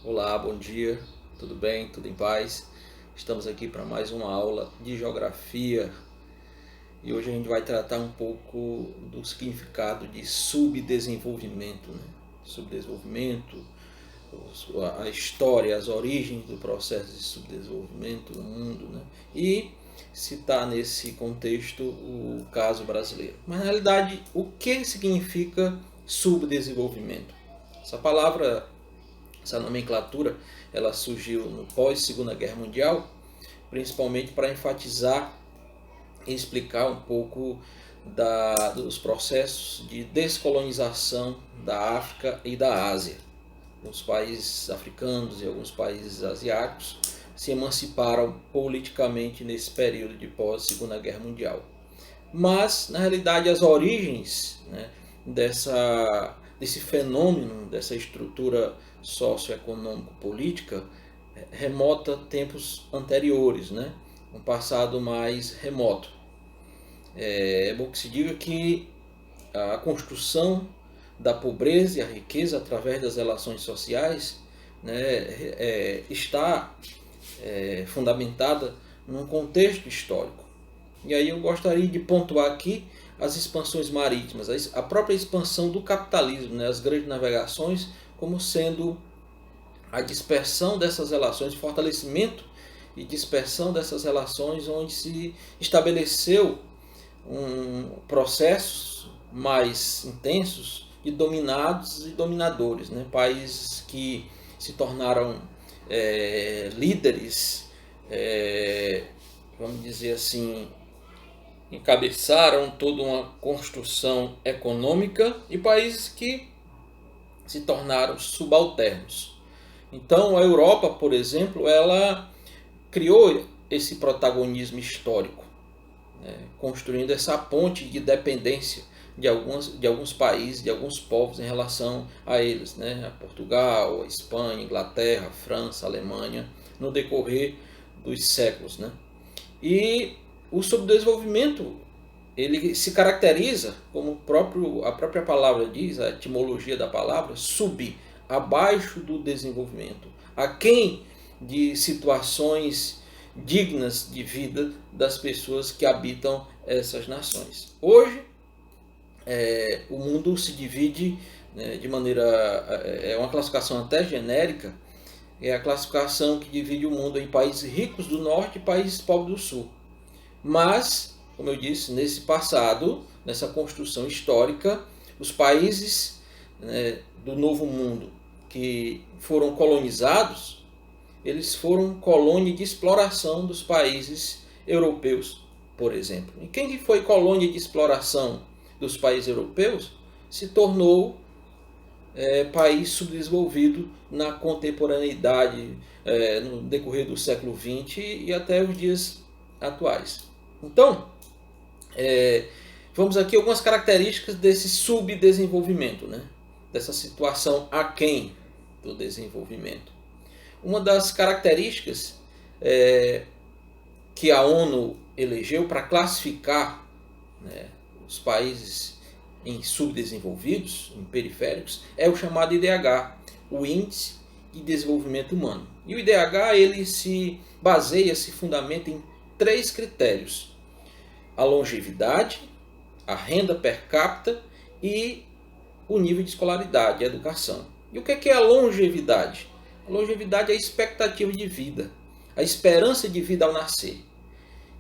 Olá, bom dia, tudo bem? Tudo em paz? Estamos aqui para mais uma aula de geografia e hoje a gente vai tratar um pouco do significado de subdesenvolvimento, né? Subdesenvolvimento, a história, as origens do processo de subdesenvolvimento no mundo, né? E citar nesse contexto o caso brasileiro. Mas na realidade, o que significa subdesenvolvimento? Essa palavra, essa nomenclatura, ela surgiu no pós Segunda Guerra Mundial, principalmente para enfatizar e explicar um pouco dos processos de descolonização da África e da Ásia. Os países africanos e alguns países asiáticos se emanciparam politicamente nesse período de pós Segunda Guerra Mundial. Mas, na realidade, as origens, né, desse fenômeno, dessa estrutura socioeconômico-política, remota a tempos anteriores, né, um passado mais remoto. É bom que se diga que a construção da pobreza e a riqueza através das relações sociais, né, está fundamentada num contexto histórico. E aí eu gostaria de pontuar aqui as expansões marítimas, a própria expansão do capitalismo, né, as grandes navegações, como sendo a dispersão dessas relações, fortalecimento e dispersão dessas relações, onde se estabeleceu processos mais intensos de dominados e dominadores, né, países que se tornaram líderes, vamos dizer assim, encabeçaram toda uma construção econômica, e países que se tornaram subalternos. Então a Europa, por exemplo, ela criou esse protagonismo histórico, né, construindo essa ponte de dependência de alguns países, de alguns povos em relação a eles, né, a Portugal, a Espanha, Inglaterra, França, Alemanha, no decorrer dos séculos, né. E o subdesenvolvimento, ele se caracteriza, como a própria palavra diz, a etimologia da palavra, sub, abaixo do desenvolvimento, aquém de situações dignas de vida das pessoas que habitam essas nações. Hoje, o mundo se divide, né, de maneira, é uma classificação até genérica, é a classificação que divide o mundo em países ricos do norte e países pobres do sul. Mas, como eu disse, nesse passado, nessa construção histórica, os países, né, do Novo Mundo que foram colonizados, eles foram colônia de exploração dos países europeus, por exemplo. E quem foi colônia de exploração dos países europeus se tornou país subdesenvolvido na contemporaneidade, no decorrer do século XX e até os dias atuais. Então, vamos aqui algumas características desse subdesenvolvimento, né? Dessa situação aquém do desenvolvimento. Uma das características que a ONU elegeu para classificar, né, os países em subdesenvolvidos, em periféricos, é o chamado IDH, o Índice de Desenvolvimento Humano. E o IDH ele se baseia, se fundamenta em 3 critérios: a longevidade, a renda per capita e o nível de escolaridade, a educação. E o que é a longevidade? A longevidade é a expectativa de vida, a esperança de vida ao nascer.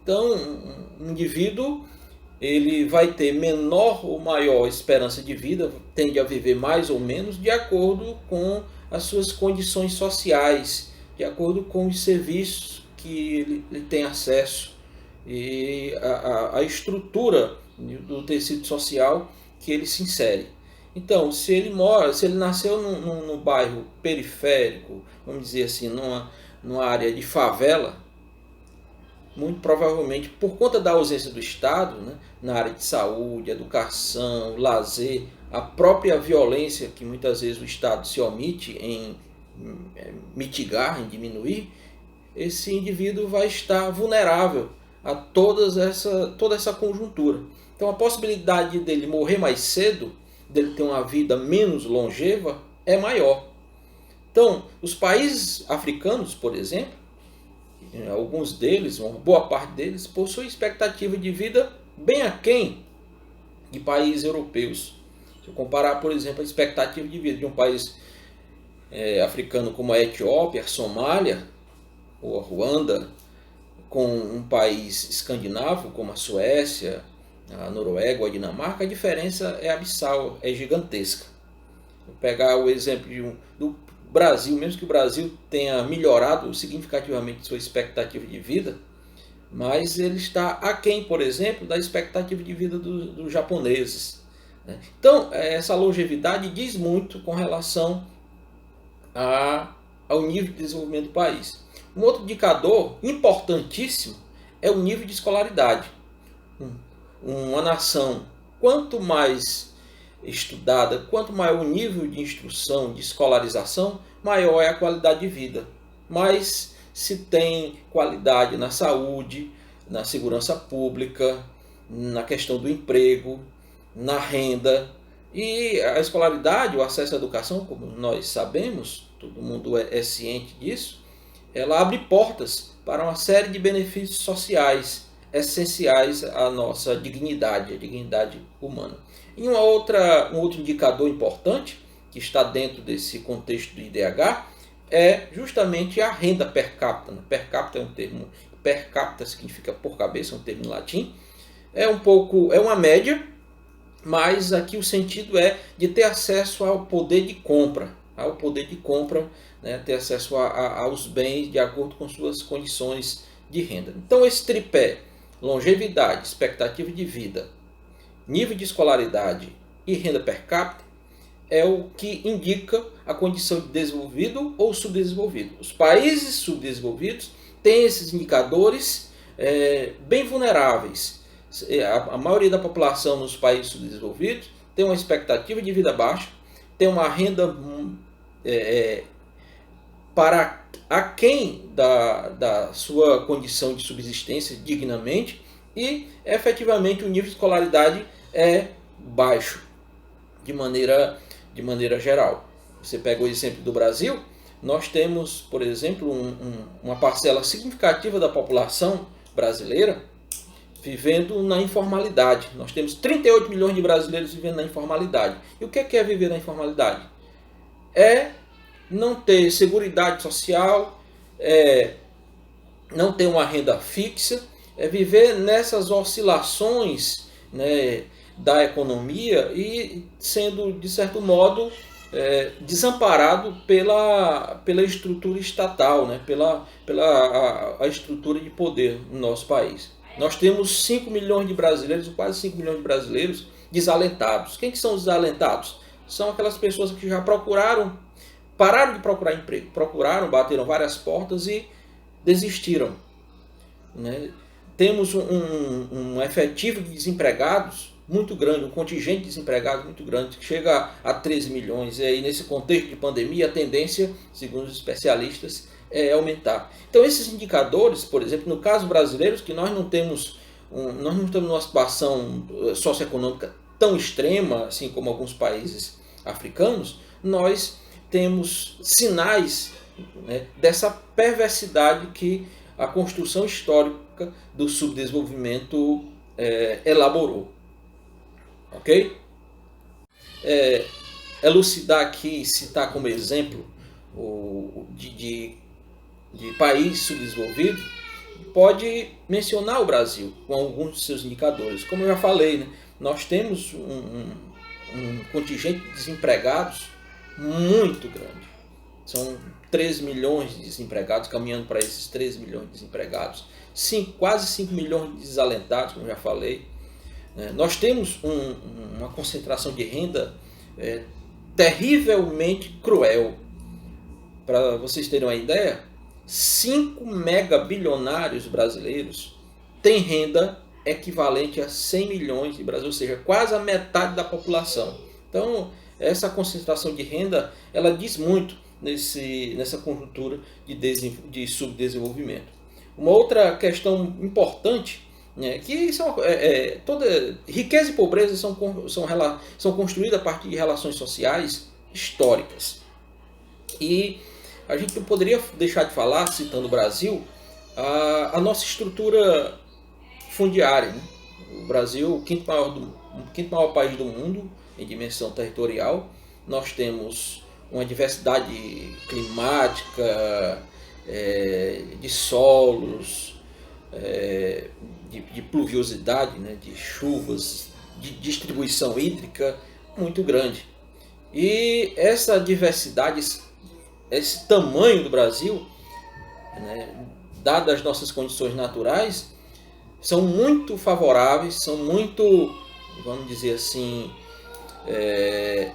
Então, um indivíduo ele vai ter menor ou maior esperança de vida, tende a viver mais ou menos de acordo com as suas condições sociais, de acordo com os serviços que ele tem acesso e a estrutura do tecido social que ele se insere. Então, se ele nasceu num bairro periférico, vamos dizer assim, numa área de favela, muito provavelmente por conta da ausência do Estado, né, na área de saúde, educação, lazer, a própria violência que muitas vezes o Estado se omite em mitigar, em diminuir, esse indivíduo vai estar vulnerável a toda essa conjuntura. Então a possibilidade dele morrer mais cedo, dele ter uma vida menos longeva, é maior. Então, os países africanos, por exemplo, alguns deles, uma boa parte deles, possuem expectativa de vida bem aquém de países europeus. Se eu comparar, por exemplo, a expectativa de vida de um país africano como a Etiópia, a Somália ou a Ruanda, com um país escandinavo como a Suécia, a Noruega ou a Dinamarca, a diferença é abissal, é gigantesca. Vou pegar o exemplo do Brasil, mesmo que o Brasil tenha melhorado significativamente sua expectativa de vida, mas ele está aquém, por exemplo, da expectativa de vida dos japoneses. Então, essa longevidade diz muito com relação ao nível de desenvolvimento do país. Um outro indicador importantíssimo é o nível de escolaridade. Uma nação, quanto mais estudada, quanto maior o nível de instrução, de escolarização, maior é a qualidade de vida. Mais se tem qualidade na saúde, na segurança pública, na questão do emprego, na renda. E a escolaridade, o acesso à educação, como nós sabemos, todo mundo é ciente disso, ela abre portas para uma série de benefícios sociais essenciais à nossa dignidade, a dignidade humana. E um outro indicador importante, que está dentro desse contexto do IDH, é justamente a renda per capita. Per capita é um termo, per capita significa por cabeça, é um termo em latim. É uma média, mas aqui o sentido é de ter acesso ao poder de compra, né, ter acesso aos bens de acordo com suas condições de renda. Então esse tripé, longevidade, expectativa de vida, nível de escolaridade e renda per capita, é o que indica a condição de desenvolvido ou subdesenvolvido. Os países subdesenvolvidos têm esses indicadores bem vulneráveis. A maioria da população nos países subdesenvolvidos tem uma expectativa de vida baixa, tem uma renda para aquém da sua condição de subsistência dignamente, e efetivamente o nível de escolaridade é baixo de maneira geral. Você pega o exemplo do Brasil, nós temos, por exemplo, uma parcela significativa da população brasileira vivendo na informalidade. Nós temos 38 milhões de brasileiros vivendo na informalidade. E o que é viver na informalidade? É não ter seguridade social, não ter uma renda fixa, é viver nessas oscilações, né, da economia e sendo, de certo modo, desamparado pela estrutura estatal, né, pela a estrutura de poder no nosso país. Nós temos 5 milhões de brasileiros, quase 5 milhões de brasileiros desalentados. Quem que são os desalentados? São aquelas pessoas que já pararam de procurar emprego, bateram várias portas e desistiram, né? Temos um efetivo de desempregados muito grande, um contingente de desempregados muito grande, que chega a 13 milhões. E aí, nesse contexto de pandemia, a tendência, segundo os especialistas, é aumentar. Então, esses indicadores, por exemplo, no caso brasileiro, que nós não estamos numa situação socioeconômica tão extrema, assim como alguns países africanos, nós temos sinais, né, dessa perversidade que a construção histórica do subdesenvolvimento elaborou. Ok? Elucidar aqui, citar como exemplo de país subdesenvolvido, pode mencionar o Brasil com alguns de seus indicadores. Como eu já falei, né, nós temos um contingente de desempregados muito grande. São 13 milhões de desempregados, caminhando para esses 13 milhões de desempregados. Quase 5 milhões de desalentados, como eu já falei. Nós temos uma concentração de renda terrivelmente cruel. Para vocês terem uma ideia, 5 megabilionários brasileiros têm renda equivalente a 100 milhões de brasileiros, ou seja, quase a metade da população. Então, essa concentração de renda, ela diz muito nessa conjuntura de subdesenvolvimento. Uma outra questão importante, né, que toda riqueza e pobreza são construídas a partir de relações sociais históricas. E a gente não poderia deixar de falar, citando o Brasil, a nossa estrutura fundiária, né? O Brasil é o quinto maior país do mundo em dimensão territorial. Nós temos uma diversidade climática, de solos, de pluviosidade, né? De chuvas, de distribuição hídrica muito grande. E essa diversidade, esse tamanho do Brasil, né, dadas as nossas condições naturais, são muito favoráveis, são muito, vamos dizer assim,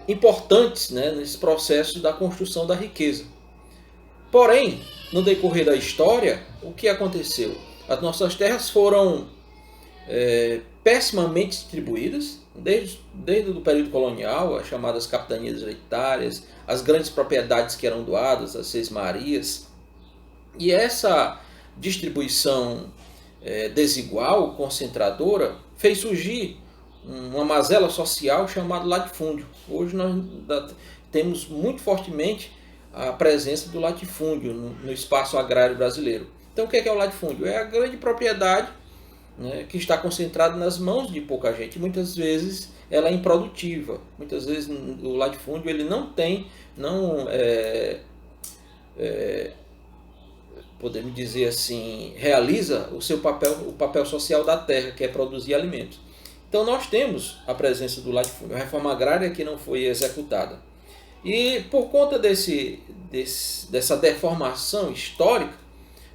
importantes, né, nesse processo da construção da riqueza. Porém, no decorrer da história, o que aconteceu? As nossas terras foram pessimamente distribuídas, desde o período colonial, as chamadas capitanias hereditárias, as grandes propriedades que eram doadas, as Seis Marias. E essa distribuição desigual, concentradora, fez surgir uma mazela social chamada latifúndio. Hoje nós temos muito fortemente a presença do latifúndio no espaço agrário brasileiro. Então o que é o latifúndio? É a grande propriedade, né, que está concentrada nas mãos de pouca gente. Muitas vezes ela é improdutiva. Muitas vezes o latifúndio ele não tem, podemos dizer assim, realiza o seu papel, o papel social da terra, que é produzir alimentos. Então nós temos a presença do latifúndio, a reforma agrária que não foi executada. E por conta dessa deformação histórica,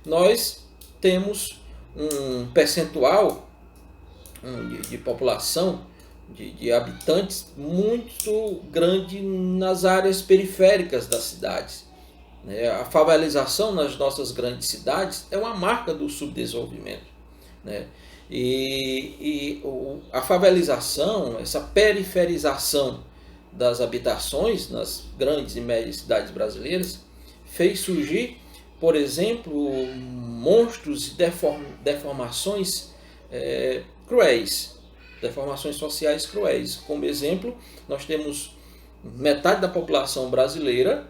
nós temos um percentual de população, de habitantes, muito grande nas áreas periféricas das cidades. A favelização nas nossas grandes cidades é uma marca do subdesenvolvimento. E a favelização, essa periferização das habitações nas grandes e médias cidades brasileiras, fez surgir, por exemplo, monstros e deformações cruéis, deformações sociais cruéis. Como exemplo, nós temos metade da população brasileira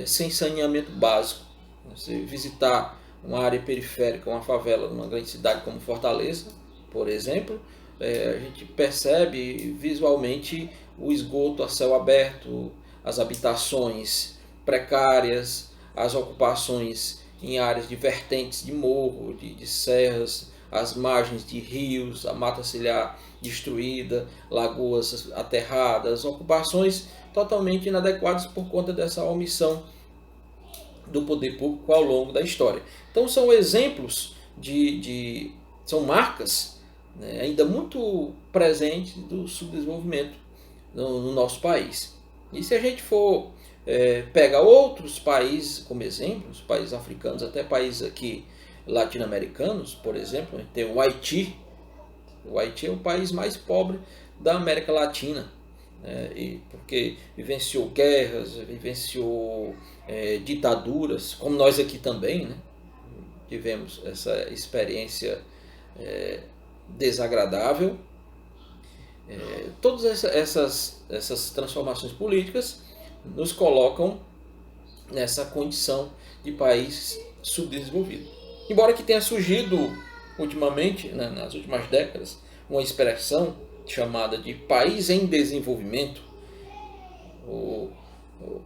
sem saneamento básico. Você visitar uma área periférica, uma favela numa grande cidade como Fortaleza, por exemplo, a gente percebe visualmente o esgoto a céu aberto, as habitações precárias, as ocupações em áreas de vertentes de morro, de serras, as margens de rios, a mata ciliar destruída, lagoas aterradas, ocupações totalmente inadequadas por conta dessa omissão do poder público ao longo da história. Então são exemplos são marcas, né, ainda muito presentes do subdesenvolvimento no nosso país. E se a gente for pegar outros países como exemplo, os países africanos, até países aqui latino-americanos, por exemplo, tem o Haiti. O Haiti é o país mais pobre da América Latina, porque vivenciou guerras, vivenciou ditaduras, como nós aqui também, né? Tivemos essa experiência desagradável. Todas essas transformações políticas nos colocam nessa condição de país subdesenvolvido. Embora que tenha surgido ultimamente, né, nas últimas décadas, uma expressão chamada de país em desenvolvimento, o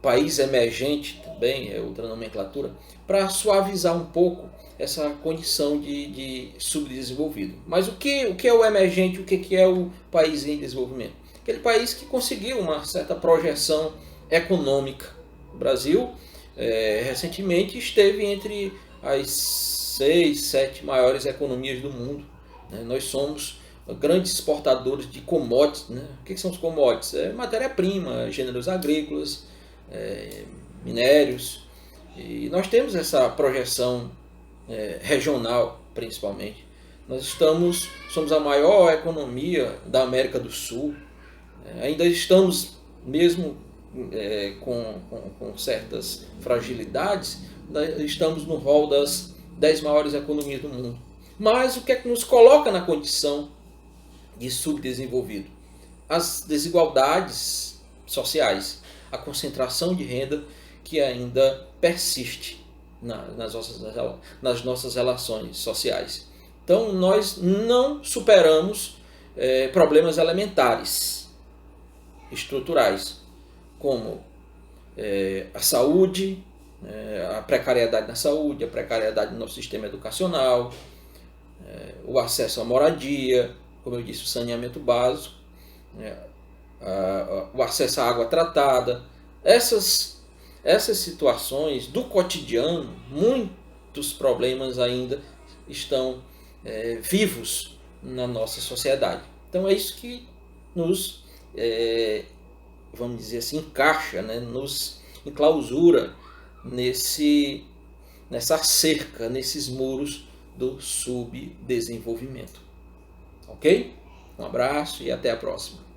país emergente também é outra nomenclatura, para suavizar um pouco essa condição de subdesenvolvido. Mas o que é o emergente, o que é o país em desenvolvimento? Aquele país que conseguiu uma certa projeção econômica. O Brasil recentemente esteve entre as 6, 7 maiores economias do mundo. Nós somos grandes exportadores de commodities. O que são os commodities? Matéria-prima, gêneros agrícolas, minérios. E nós temos essa projeção regional, principalmente. Nós somos a maior economia da América do Sul. Ainda estamos, mesmo com certas fragilidades, estamos no rol das 10 maiores economias do mundo. Mas o que é que nos coloca na condição de subdesenvolvido? As desigualdades sociais, a concentração de renda que ainda persiste nas nossas relações sociais. Então nós não superamos problemas elementares, estruturais, como a saúde, a precariedade na saúde, a precariedade no nosso sistema educacional, o acesso à moradia, como eu disse, o saneamento básico, o acesso à água tratada. Essas situações do cotidiano, muitos problemas ainda estão vivos na nossa sociedade. Então é isso que nos, vamos dizer assim, encaixa, né? Nos enclausura nessa cerca, nesses muros do subdesenvolvimento. Ok? Um abraço e até a próxima.